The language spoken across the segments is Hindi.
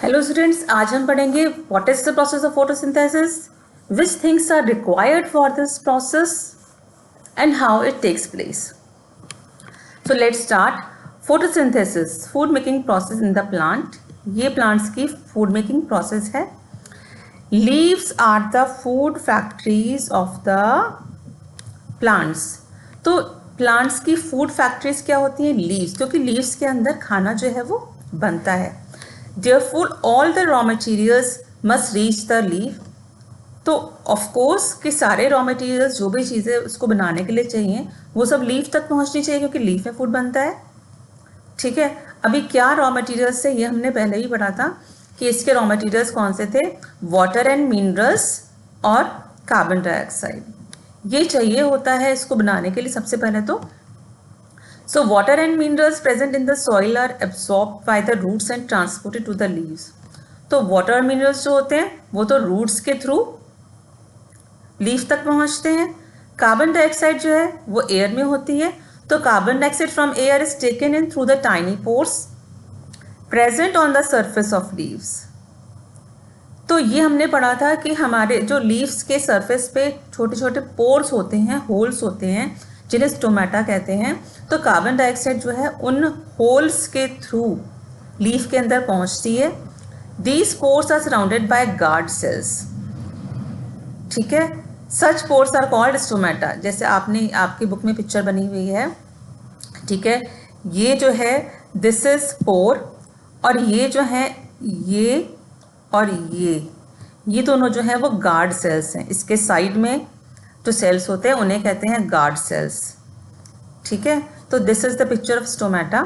हेलो स्टूडेंट्स, आज हम पढ़ेंगे what is the process of photosynthesis, which things are required for this process and how it takes place. So let's start. Photosynthesis, food making process in the plant. ये प्लांट्स की फूड मेकिंग प्रोसेस है. Leaves are the food factories of the plants. तो प्लांट्स की फूड फैक्ट्रीज क्या होती हैं? लीव्स, क्योंकि लीव्स के अंदर खाना जो है वो बनता है. Therefore, all the raw materials must reach the leaf. तो ऑफ कोर्स कि सारे रॉ मटेरियल्स जो भी चीज़ें उसको बनाने के लिए चाहिए वो सब लीफ तक पहुंचनी चाहिए, क्योंकि लीफ में फूड बनता है. ठीक है. अभी क्या रॉ मटेरियल्स थे ये हमने पहले ही पढ़ा था कि इसके रॉ मटेरियल्स कौन से थे. वाटर एंड मिनरल्स और कार्बन डाइऑक्साइड. ये चाहिए होता है इसको बनाने के लिए सबसे पहले तो. So water and minerals present in the soil are absorbed by the roots and transported to the leaves. तो water और minerals जो होते हैं वो तो roots के थ्रू leaf तक पहुंचते हैं. कार्बन डाइऑक्साइड जो है वो एयर में होती है. तो carbon dioxide from air is taken in through the tiny pores present on the surface of leaves. तो ये हमने पढ़ा था कि हमारे जो लीव्स के सरफेस पे छोटे छोटे पोर्स होते हैं, होल्स होते हैं, जिन्हें स्टोमेटा कहते हैं. तो कार्बन डाइऑक्साइड जो है उन होल्स के थ्रू लीफ के अंदर पहुंचती है. These pores are surrounded by guard cells. ठीक है. Such pores are called stomata. जैसे आपने आपकी बुक में पिक्चर बनी हुई है. ठीक है. ये जो है दिस इज पोर, और ये जो है ये और ये दोनों जो है वो गार्ड सेल्स हैं. इसके साइड में जो सेल्स होते हैं उन्हें कहते हैं गार्ड सेल्स. ठीक है. तो this is the picture of stomata.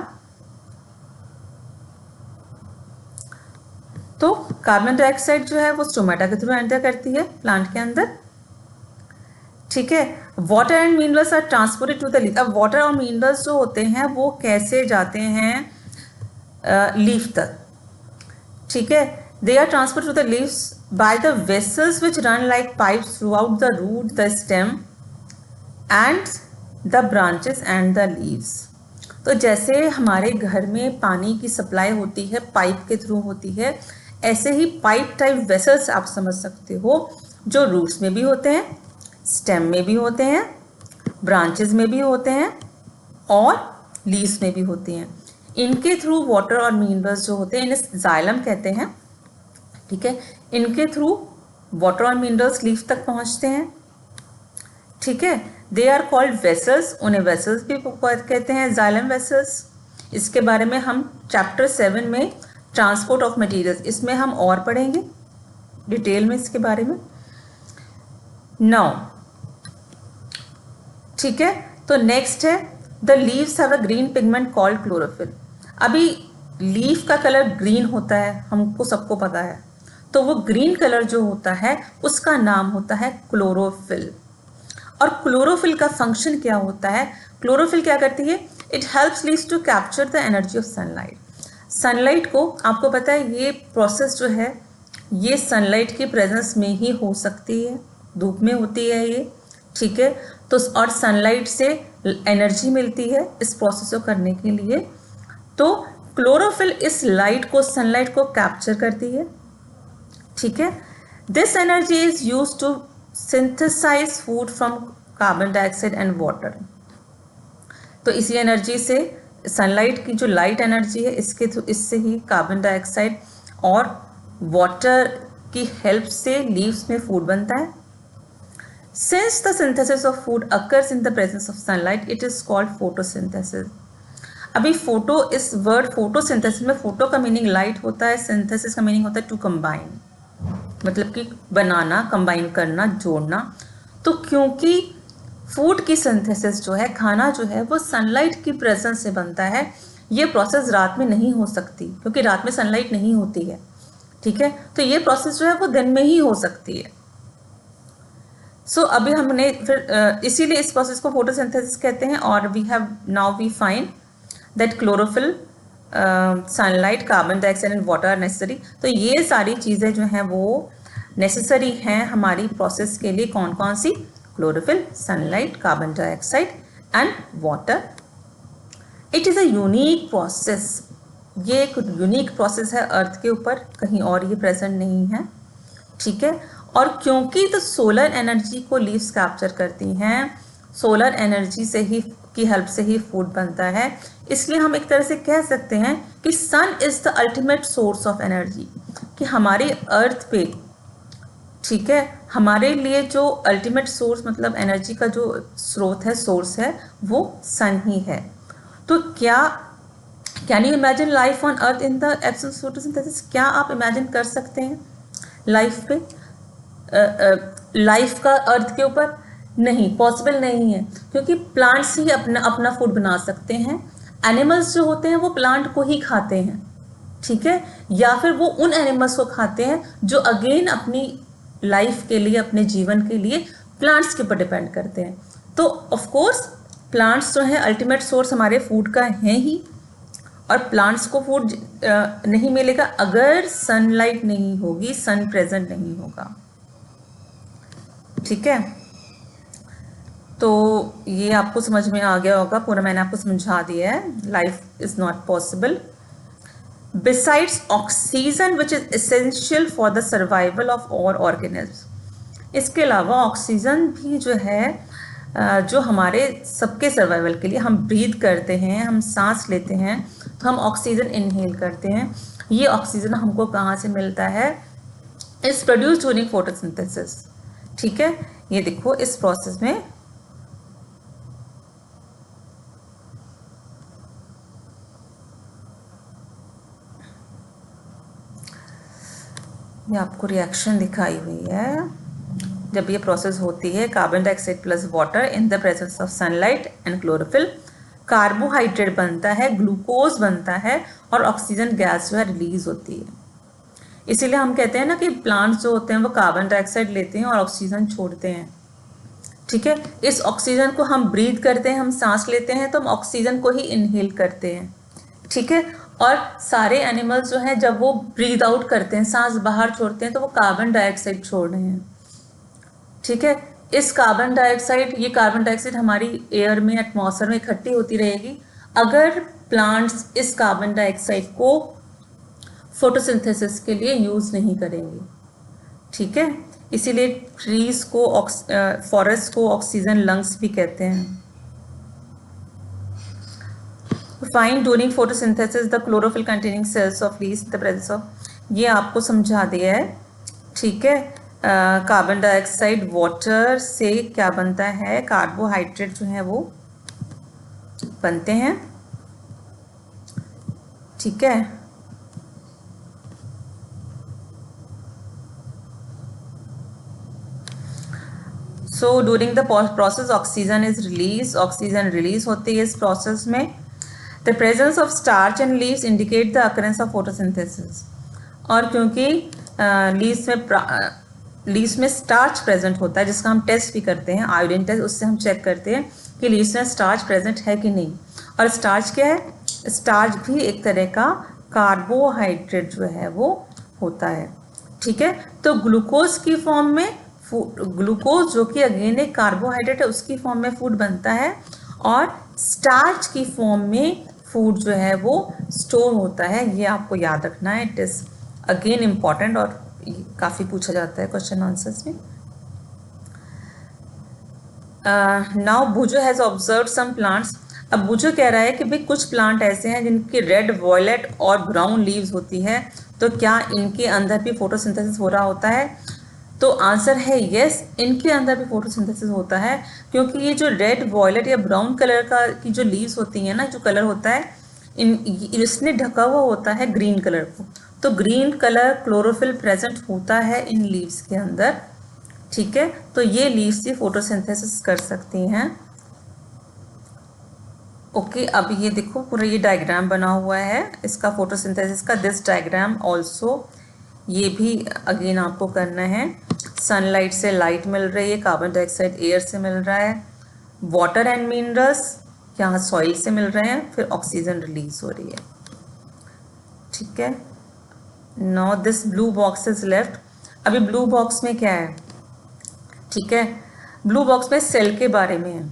तो कार्बन डाइऑक्साइड जो है वो स्टोमेटा के थ्रू एंटर करती है प्लांट के अंदर. ठीक है. Water and minerals are transported to the leaf. अब वाटर और मिनरल्स जो होते हैं वो कैसे जाते हैं लीफ तक? ठीक है. They are transported to the leaves by the vessels which run like pipes throughout the root, the stem, and the branches and the leaves. तो जैसे हमारे घर में पानी की सप्लाई होती है पाइप के थ्रू होती है, ऐसे ही पाइप टाइप वेसल्स आप समझ सकते हो जो रूट्स में भी होते हैं, स्टेम में भी होते हैं, ब्रांचेस में भी होते हैं और लीव्स में भी होती हैं. इनके थ्रू वाटर और मिनरल्स जो होते हैं इन्हें जाइलम कहते हैं. ठीक है. इनके थ्रू वाटर और मिनरल्स लीफ तक पहुंचते हैं. ठीक है. They are called vessels. उन्हें वेसल्स भी कहते हैं, जाइलम वेसल्स. इसके बारे में हम चैप्टर 7 में ट्रांसपोर्ट ऑफ मटेरियल्स, इसमें हम और पढ़ेंगे डिटेल में इसके बारे में. नाउ ठीक है. तो नेक्स्ट है the leaves have a green pigment called chlorophyll. अभी लीफ का कलर ग्रीन होता है, हमको सबको पता है. तो वो ग्रीन कलर जो होता है उसका नाम होता है क्लोरोफिल. और क्लोरोफिल का फंक्शन क्या होता है? क्लोरोफिल क्या करती है? It helps leaves to capture the energy of sunlight. Sunlight को आपको पता है ये प्रोसेस जो है ये सनलाइट की प्रेजेंस में ही हो सकती है, धूप में होती है ये. ठीक है. तो और सनलाइट से एनर्जी मिलती है इस प्रोसेस को करने के लिए. तो क्लोरोफिल इस लाइट को, सनलाइट को कैप्चर करती है. ठीक है. This energy is use to synthesise food from carbon dioxide and water. तो इसी एनर्जी से सनलाइट की जो लाइट एनर्जी है इसके थ्रू, इससे ही कार्बन डाइऑक्साइड और वाटर की हेल्प से लीव्स में फूड बनता है. Since the synthesis of food occurs in the presence of sunlight it is called photosynthesis. अभी फोटो, इस वर्ड फोटोसिंथेसिस में फोटो का मीनिंग लाइट होता है, सिंथेसिस का मीनिंग होता है टू कंबाइन, मतलब कि बनाना, कंबाइन करना, जोड़ना. तो क्योंकि फूड की सिंथेसिस जो है, खाना जो है वो सनलाइट की प्रेजेंस से बनता है. ये प्रोसेस रात में नहीं हो सकती क्योंकि रात में सनलाइट नहीं होती है. ठीक है. तो ये प्रोसेस जो है वो दिन में ही हो सकती है. सो अभी हमने फिर इसीलिए इस प्रोसेस को फोटोसिंथेसिस कहते हैं. और we find that chlorophyll, sunlight, carbon dioxide and water are necessary. तो ये सारी चीज़ें जो हैं वो नेसेसरी हैं हमारी प्रोसेस के लिए. कौन कौन सी? Chlorophyll, sunlight, carbon dioxide and water. It is a unique process ये एक यूनिक प्रोसेस है अर्थ के ऊपर, कहीं और ये प्रेजेंट नहीं है, ठीक है। और क्योंकि तो सोलर एनर्जी को लीव्स कैप्चर करती हैं, सोलर एनर्जी से ही की हेल्प से ही फूड बनता है, इसलिए हम एक तरह से कह सकते हैं कि sun is the ultimate source of energy, कि हमारे अर्थ पे, ठीक है, हमारे लिए जो अल्टीमेट सोर्स मतलब एनर्जी का जो स्रोत है, सोर्स है, वो सन ही है। तो क्या can you imagine life on earth in the absence of photosynthesis? क्या आप इमेजिन कर सकते हैं लाइफ पे, लाइफ का अर्थ के ऊपर? नहीं, पॉसिबल नहीं है, क्योंकि प्लांट्स ही अपना अपना फूड बना सकते हैं। एनिमल्स जो होते हैं वो प्लांट को ही खाते हैं, ठीक है, या फिर वो उन एनिमल्स को खाते हैं जो अगेन अपनी लाइफ के लिए, अपने जीवन के लिए प्लांट्स के ऊपर डिपेंड करते हैं। तो ऑफ कोर्स प्लांट्स जो है अल्टीमेट सोर्स हमारे फूड का है ही, और प्लांट्स को फूड नहीं मिलेगा अगर सनलाइट नहीं होगी, सन प्रेजेंट नहीं होगा, ठीक है। तो ये आपको समझ में आ गया होगा, पूरा मैंने आपको समझा दिया है। Life is not possible besides oxygen which is essential for the survival of all organism. इसके अलावा ऑक्सीजन भी जो है जो हमारे सबके सर्वाइवल के लिए हम ब्रीथ करते हैं, हम सांस लेते हैं, तो हम ऑक्सीजन इनहेल करते हैं। ये ऑक्सीजन हमको कहाँ से मिलता है? इज प्रोड्यूस ड्यूरिंग फोटोसिंथेसिस, ठीक है। ये देखो इस प्रोसेस में ये आपको रिएक्शन दिखाई हुई है। जब ये प्रोसेस होती है, carbon dioxide plus water in the presence of sunlight and chlorophyll, carbohydrate बनता है, ग्लूकोज बनता है, और ऑक्सीजन गैस जो है रिलीज होती है। इसीलिए हम कहते हैं ना कि प्लांट्स जो होते हैं वो कार्बन डाइऑक्साइड लेते हैं और ऑक्सीजन छोड़ते हैं, ठीक है। इस ऑक्सीजन को हम ब्रीथ करते हैं, हम सांस लेते हैं, तो हम ऑक्सीजन को ही इनहेल करते हैं, ठीक है। और सारे एनिमल्स जो हैं जब वो ब्रीथ आउट करते हैं, सांस बाहर छोड़ते हैं, तो वो कार्बन डाइऑक्साइड छोड़ रहे हैं, ठीक है। इस कार्बन डाइऑक्साइड, ये कार्बन डाइऑक्साइड हमारी एयर में, एटमॉस्फेयर में इकट्ठी होती रहेगी अगर प्लांट्स इस कार्बन डाइऑक्साइड को फोटोसिंथेसिस के लिए यूज नहीं करेंगे, ठीक है। इसीलिए ट्रीज को, फॉरेस्ट को ऑक्सीजन लंग्स भी कहते हैं। Find during photosynthesis the chlorophyll containing cells of leaves the presence of, ये आपको समझा दिया है, ठीक है। कार्बन डाइऑक्साइड वाटर से क्या बनता है? कार्बोहाइड्रेट जो है वो बनते हैं, ठीक है। So during the process oxygen is release, oxygen release होती है इस प्रोसेस में। The presence of starch and leaves indicate the occurrence of photosynthesis, और क्योंकि लीव्स में स्टार्च प्रेजेंट होता है, जिसका हम टेस्ट भी करते हैं, आयोडीन टेस्ट, उससे हम चेक करते हैं कि लीव्स में स्टार्च प्रेजेंट है कि नहीं। और स्टार्च क्या है? स्टार्च भी एक तरह का कार्बोहाइड्रेट जो है वो होता है, ठीक है। तो ग्लूकोज की फॉर्म में, ग्लूकोज जो कि अगेन एक कार्बोहाइड्रेट है, उसकी फॉर्म में फूड बनता है, और स्टार्च की फॉर्म में फूड जो है वो स्टोर होता है। ये आपको याद रखना है, इट इज अगेन इम्पॉर्टेंट और काफ़ी पूछा जाता है क्वेश्चन आंसर्स में। Now Boojho has observe some plants, अब बुजो कह रहा है कि भाई कुछ प्लांट ऐसे हैं जिनकी रेड, वॉयलेट और ब्राउन लीव्स होती है, तो क्या इनके अंदर भी फोटोसिंथेसिस हो रहा होता है? तो आंसर है यस, इनके अंदर भी फोटोसिंथेसिस होता है, क्योंकि ये जो रेड, वॉयलेट या ब्राउन कलर का की जो लीव्स होती हैं ना, जो कलर होता है, इसने ढका हुआ होता है ग्रीन कलर को, तो ग्रीन कलर क्लोरोफिल प्रेजेंट होता है इन लीव्स के अंदर, ठीक है। तो ये लीव्स ही फोटोसिंथेसिस कर सकती हैं। ओके, अब ये देखो पूरा ये डायग्राम बना हुआ है इसका फोटोसिंथेसिस का, दिस डायग्राम ऑल्सो, ये भी अगेन आपको करना है। सनलाइट से लाइट मिल रही है, कार्बन डाइऑक्साइड एयर से मिल रहा है, वाटर एंड मिनरल्स यहाँ सॉइल से मिल रहे हैं, फिर ऑक्सीजन रिलीज हो रही है, ठीक है। Now this blue box is left, अभी ब्लू बॉक्स में क्या है, ठीक है, ब्लू बॉक्स में सेल के बारे में है।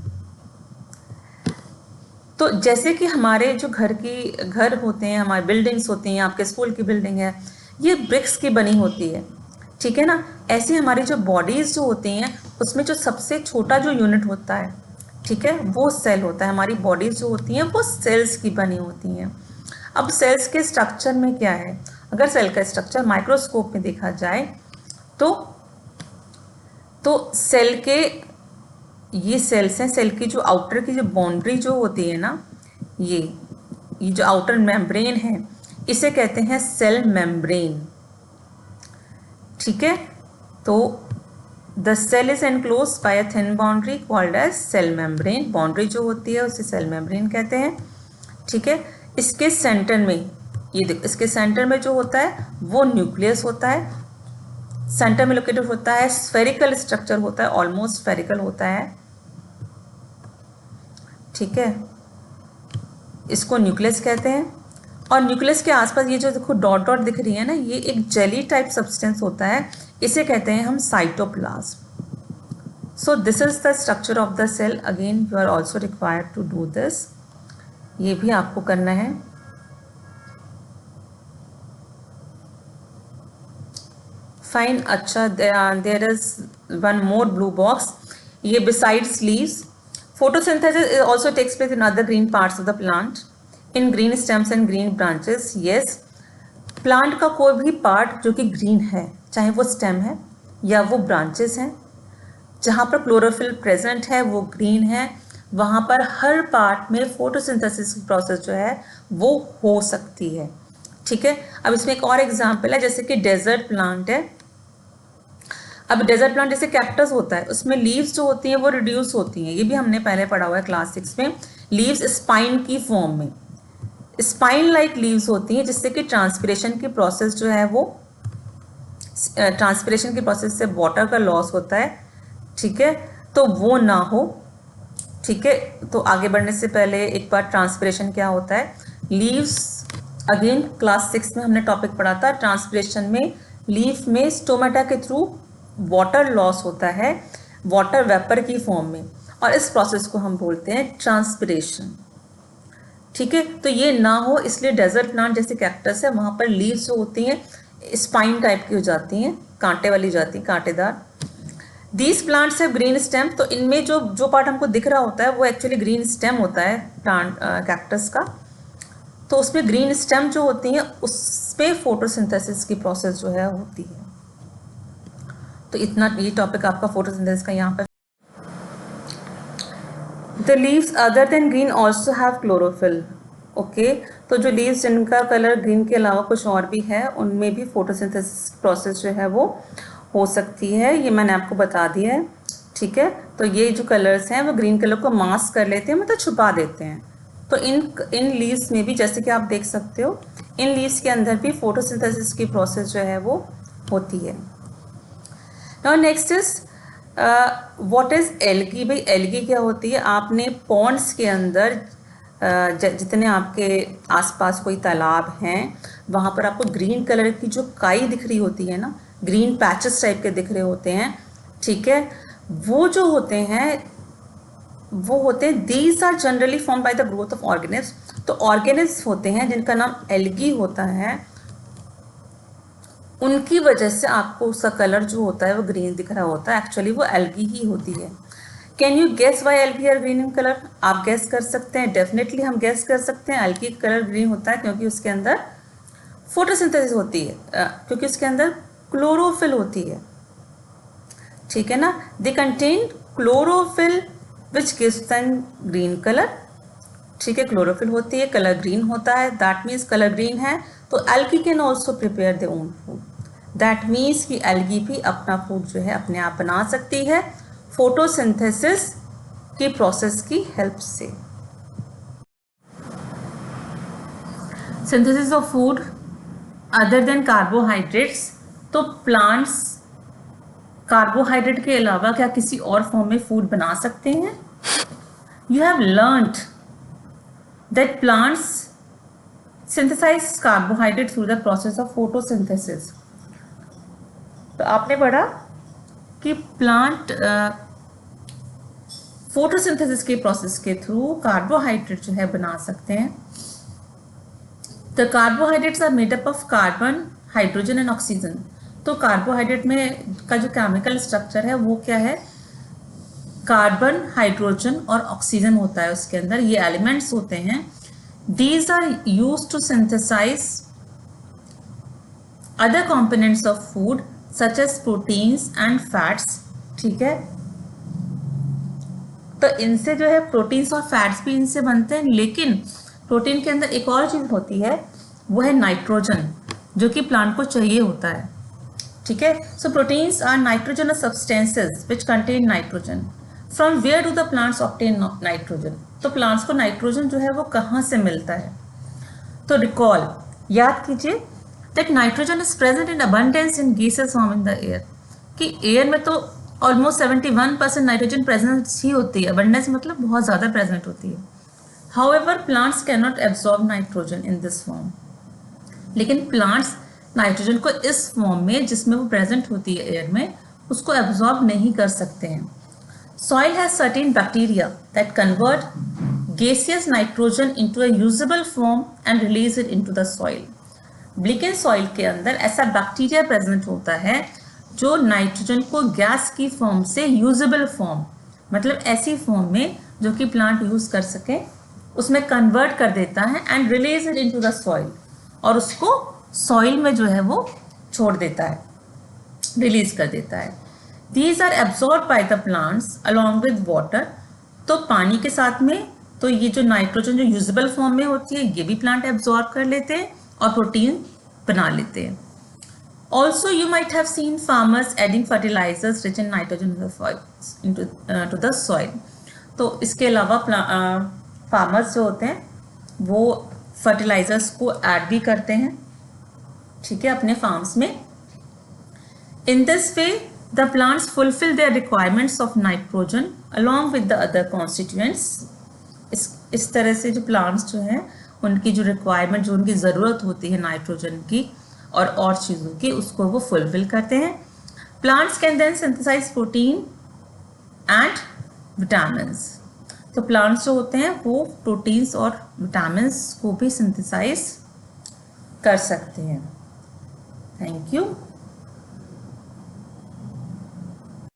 तो जैसे कि हमारे जो घर होते हैं, हमारे बिल्डिंग्स होती हैं, आपके स्कूल की बिल्डिंग है, ये ब्रिक्स की बनी होती है, ठीक है ना। ऐसी हमारी जो बॉडीज़ जो होती हैं उसमें जो सबसे छोटा जो यूनिट होता है, ठीक है, वो सेल होता है। हमारी बॉडीज़ जो होती हैं वो सेल्स की बनी होती हैं। अब सेल्स के स्ट्रक्चर में क्या है, अगर सेल का स्ट्रक्चर माइक्रोस्कोप में देखा जाए तो सेल के ये सेल्स हैं, सेल की जो आउटर की जो बाउंड्री जो होती है ना, ये जो आउटर मेम्ब्रेन है, इसे कहते हैं सेल मेम्ब्रेन, ठीक है। तो the cell is enclose by a thin boundary called as cell membrane. Boundary जो होती है उसे सेल मेम्ब्रेन कहते हैं, ठीक है। इसके सेंटर में, ये देखो, इसके सेंटर में जो होता है वो न्यूक्लियस होता है, सेंटर में लोकेटेड होता है, स्फेरिकल स्ट्रक्चर होता है, ऑलमोस्ट स्फेरिकल होता है, ठीक है, इसको न्यूक्लियस कहते हैं। और न्यूक्लियस के आसपास ये जो देखो डॉट डॉट दिख रही है ना, ये एक जेली टाइप सब्सटेंस होता है, इसे कहते हैं हम cytoplasm. So this is the structure of the cell. Again you are also required to do this, ये भी आपको करना है। फाइन, अच्छा, there is one more blue box, ये besides leaves photosynthesis also takes place in other green parts of the plant, in green stems and green branches. Yes, plant का कोई भी पार्ट जो कि ग्रीन है, चाहे वो स्टेम है या वो ब्रांचेस हैं, जहाँ पर क्लोरोफिल प्रेजेंट है वो ग्रीन है, वहाँ पर हर पार्ट में फोटोसिंथेसिस प्रोसेस जो है वो हो सकती है, ठीक है। अब इसमें एक और एग्जांपल है, जैसे कि डेजर्ट प्लांट है। अब डेजर्ट प्लांट जैसे कैक्टस होता है, उसमें लीव्स जो होती हैं वो रिड्यूस होती हैं, ये भी हमने पहले पढ़ा हुआ है क्लास 6 में। लीव्स स्पाइन की फॉर्म में, स्पाइन लाइक लीव्स होती हैं, जिससे कि ट्रांसपिरेशन की प्रोसेस जो है वो, ट्रांसपिरेशन की प्रोसेस से वाटर का लॉस होता है, ठीक है, तो वो ना हो, ठीक है। तो आगे बढ़ने से पहले एक बार ट्रांसपिरेशन क्या होता है, लीव्स, अगेन क्लास 6 में हमने टॉपिक पढ़ा था, ट्रांसपिरेशन में लीफ में स्टोमेटा के थ्रू वाटर लॉस होता है, वाटर वेपर की फॉर्म में, और इस प्रोसेस को हम बोलते हैं ट्रांसपिरेशन, ठीक है। तो ये ना हो इसलिए डेजर्ट प्लांट जैसे कैक्टस है, वहाँ पर लीव्स जो होती हैं स्पाइन टाइप की हो जाती हैं, कांटे वाली जाती हैं, कांटेदार। These plants have green stem, तो इनमें जो पार्ट हमको दिख रहा होता है वो एक्चुअली ग्रीन स्टेम होता है प्लांट कैक्टस का। तो उसमें ग्रीन स्टेम जो होती हैं उस पे फोटोसिंथेसिस की प्रोसेस जो है होती है। तो इतना ये टॉपिक आपका फोटोसिंथेसिस का यहाँ पर। The leaves other than green also have chlorophyll, okay. तो जो लीव्स जिनका कलर ग्रीन के अलावा कुछ और भी है, उनमें भी फोटोसिंथेसिस प्रोसेस जो है वो हो सकती है, ये मैंने आपको बता दिया है, ठीक है। तो ये जो कलर्स हैं वो ग्रीन कलर को मास्क कर लेते हैं, मतलब छुपा देते हैं। तो इन लीव्स में भी, जैसे कि आप देख सकते हो, इन लीव्स के अंदर भी फोटोसिंथेसिस की प्रोसेस जो है वो होती है। Now next is what is algae. भाई एल्गी क्या होती है, आपने पॉन्ड्स के अंदर जितने आपके आसपास कोई तालाब हैं वहाँ पर आपको ग्रीन कलर की जो काई दिख रही होती है ना, ग्रीन पैचेस टाइप के दिख रहे होते हैं, ठीक है, वो जो होते हैं these are generally form by the growth of organism. तो ऑर्गेनिज्म होते हैं जिनका नाम एल्गी होता है, उनकी वजह से आपको उसका कलर जो होता है वो ग्रीन दिख रहा होता है, एक्चुअली वो एल्गी ही होती है। Can you guess why algae are green in colour, आप गेस कर सकते हैं, डेफिनेटली हम गेस कर सकते हैं। एल्गी का कलर ग्रीन होता है क्योंकि उसके अंदर फोटोसिंथेसिस होती है, क्योंकि उसके अंदर क्लोरोफिल होती है, ठीक है ना। They contain chlorophyll which gives them green colour, ठीक है, क्लोरोफिल होती है, कलर ग्रीन होता है, दैट मीन्स कलर ग्रीन है। तो algae can also prepare their own food, that means कि एल्गी भी अपना फूड जो है अपने आप बना सकती है फोटोसिंथेसिस की प्रोसेस की हेल्प से। Synthesis of food other than carbohydrates, तो प्लांट्स कार्बोहाइड्रेट के अलावा क्या किसी और फॉर्म में फूड बना सकते हैं? You have learned that plants synthesise carbohydrate through the process of photosynthesis. तो आपने पढ़ा कि प्लांट फोटोसिंथेसिस के प्रोसेस के थ्रू कार्बोहाइड्रेट जो है बना सकते हैं। The carbohydrates are made up of carbon, hydrogen and oxygen. तो कार्बोहाइड्रेट में का जो केमिकल स्ट्रक्चर है वो क्या है, कार्बन, हाइड्रोजन और ऑक्सीजन होता है उसके अंदर, ये एलिमेंट्स होते हैं। These are used to synthesise other components of food such as proteins and fats. ठीक है, तो इनसे जो है प्रोटीन्स और फैट्स भी इनसे बनते हैं, लेकिन प्रोटीन के अंदर एक और चीज होती है, वो है नाइट्रोजन, जो कि प्लांट को चाहिए होता है। ठीक है, so proteins are nitrogenous substances which contain nitrogen. From where do the plants obtain nitrogen? तो प्लांट्स को नाइट्रोजन जो है वो कहाँ से मिलता है? तो रिकॉल, याद कीजिए that nitrogen is present in abundance in gases form in the air, कि एयर में तो ऑलमोस्ट 71% नाइट्रोजन प्रेजेंस ही होती है, अबंडेंस मतलब बहुत ज़्यादा प्रेजेंट होती है। However plants can not absorb nitrogen in this form, लेकिन प्लांट्स नाइट्रोजन को इस फॉर्म में जिसमें वो प्रेजेंट होती है एयर में, उसको एब्जॉर्ब नहीं कर सकते हैं। Soil has certain bacteria that convert gaseous nitrogen into a usable form and release it into the soil. Bleaken soil के अंदर ऐसा बैक्टीरिया प्रेजेंट होता है जो नाइट्रोजन को गैस की फॉर्म से यूजेबल फॉर्म, मतलब ऐसी फॉर्म में जो कि प्लांट यूज कर सके, उसमें कन्वर्ट कर देता है and release it into the soil, और उसको सॉइल में जो है वो छोड़ देता है, रिलीज कर देता है। These are absorbed by the plants along with water. तो पानी के साथ में तो ये जो नाइट्रोजन जो यूजेबल फॉर्म में होती है ये भी प्लांट एब्जॉर्ब कर लेते हैं और प्रोटीन बना लेते हैं। Also you might have seen farmers adding fertilizers rich in nitrogen to the soil. तो इसके अलावा फार्मर्स जो होते हैं वो फर्टिलाइजर्स को ऐड भी करते हैं, ठीक है, अपने फार्म्स में। In this way the plants fulfill their requirements of nitrogen along with the other constituents. इस तरह से जो प्लांट्स जो हैं उनकी जो रिक्वायरमेंट, जो उनकी ज़रूरत होती है नाइट्रोजन की और चीज़ों की, उसको वो फुलफिल करते हैं। Plants can then synthesise protein and vitamins. तो प्लांट्स जो होते हैं वो प्रोटीन्स और विटामिन्स को भी सिंथेसाइज कर सकते हैं। Thank you.